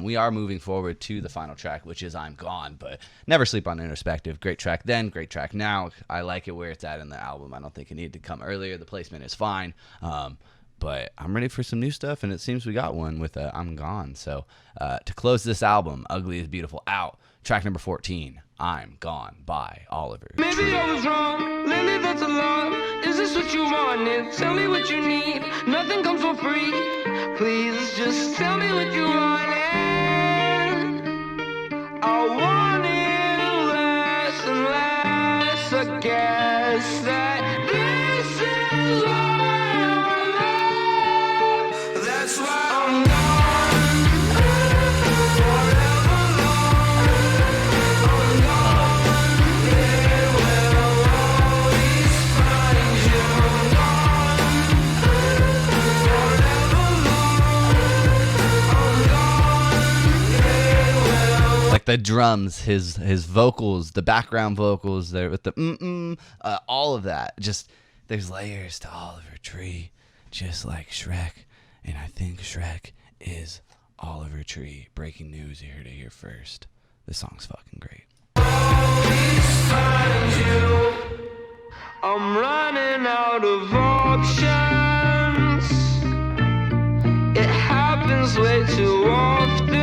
We are moving forward to the final track, which is I'm Gone, but never sleep on Introspective. Great track then, great track now. I like it where it's at in the album. I don't think it needed to come earlier. The placement is fine. But I'm ready for some new stuff, and it seems we got one with I'm Gone. So to close this album, Ugly is Beautiful out. Track number 14, I'm Gone by Oliver Maybe Tree. I was wrong, lately that's a lot. Is this what you wanted? Tell me what you need. Nothing comes for free. Please just tell me what you wanted. I want it less and less. I guess that this is what I love. That's why I'm gone. Forever long. I'm gone. They will always find you. I'm gone. Forever long. I'm gone. Like the drums, his vocals, the background vocals there with the all of that. Just there's layers to Oliver Tree, just like Shrek, and I think Shrek is Oliver Tree. Breaking news, you heard it here first. This song's fucking great. Find you. I'm running out of options. It happens way too often.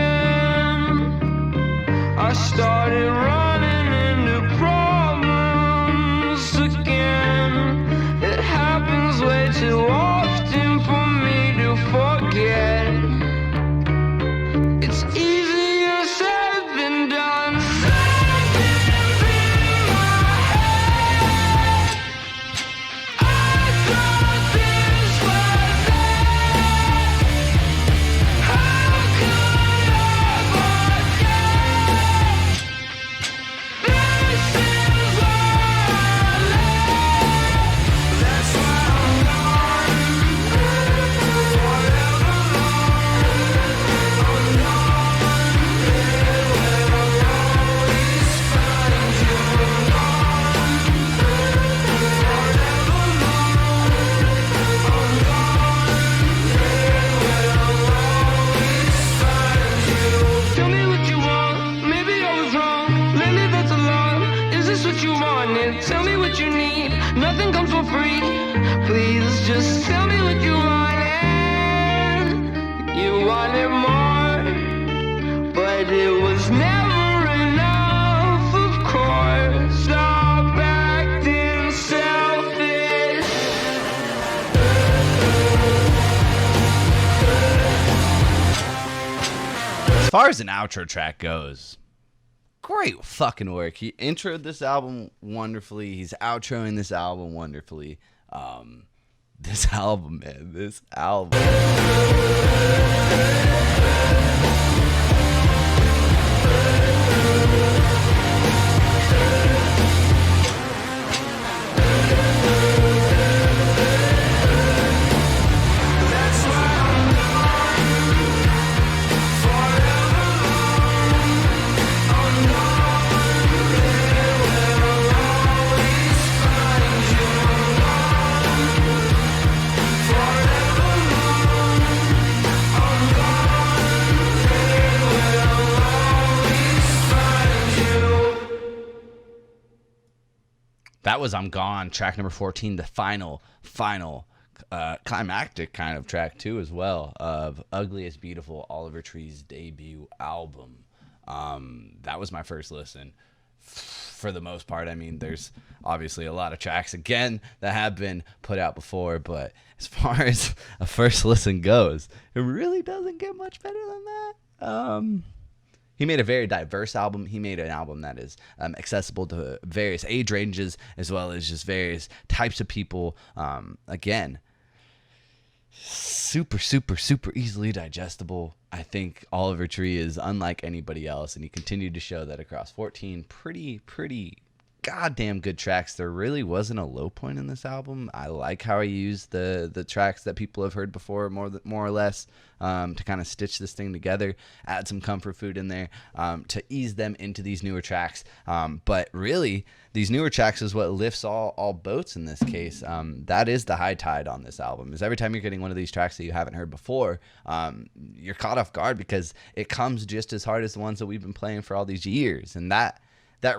I started running into problems again. It happens way too often for me to forget. It's easier said than done. Tell me what you want, maybe I was wrong. Lately that's a lot, is this what you wanted? Tell me what you need, nothing comes for free. Please just tell me what you wanted. You wanted more, but it was never enough, of course. Stop acting selfish. As far as an outro track goes, great fucking work. He introed this album wonderfully. He's outroing this album wonderfully. This album, man. This album. That was I'm Gone, track number 14, the final climactic kind of track too as well of Ugly is Beautiful, Oliver Tree's debut album. That was my first listen for the most part. I mean, there's obviously a lot of tracks again that have been put out before, but as far as a first listen goes, it really doesn't get much better than that. He made a very diverse album. He made an album that is accessible to various age ranges as well as just various types of people. Again, super easily digestible. I think Oliver Tree is unlike anybody else, and he continued to show that across 14 pretty goddamn good tracks. There really wasn't a low point in this album. I like how he used the tracks that people have heard before, more or less, to kind of stitch this thing together, add some comfort food in there, to ease them into these newer tracks. But really, these newer tracks is what lifts all boats in this case. That is the high tide on this album, is every time you're getting one of these tracks that you haven't heard before, you're caught off guard because it comes just as hard as the ones that we've been playing for all these years. And that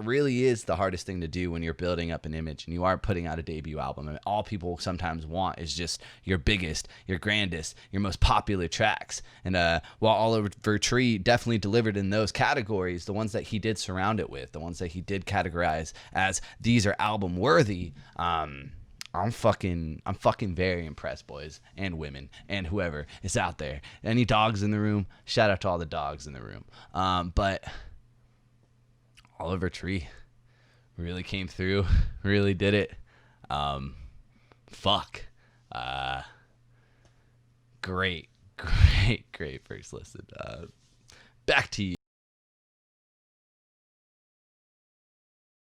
really is the hardest thing to do when you're building up an image and you are putting out a debut album. And all people sometimes want is just your biggest, your grandest, your most popular tracks. And while Oliver Tree definitely delivered in those categories, the ones that he did surround it with, the ones that he did categorize as these are album worthy, I'm fucking very impressed, boys and women and whoever is out there. Any dogs in the room? Shout out to all the dogs in the room. But Oliver Tree really came through, really did it. Great first listen. Back to you.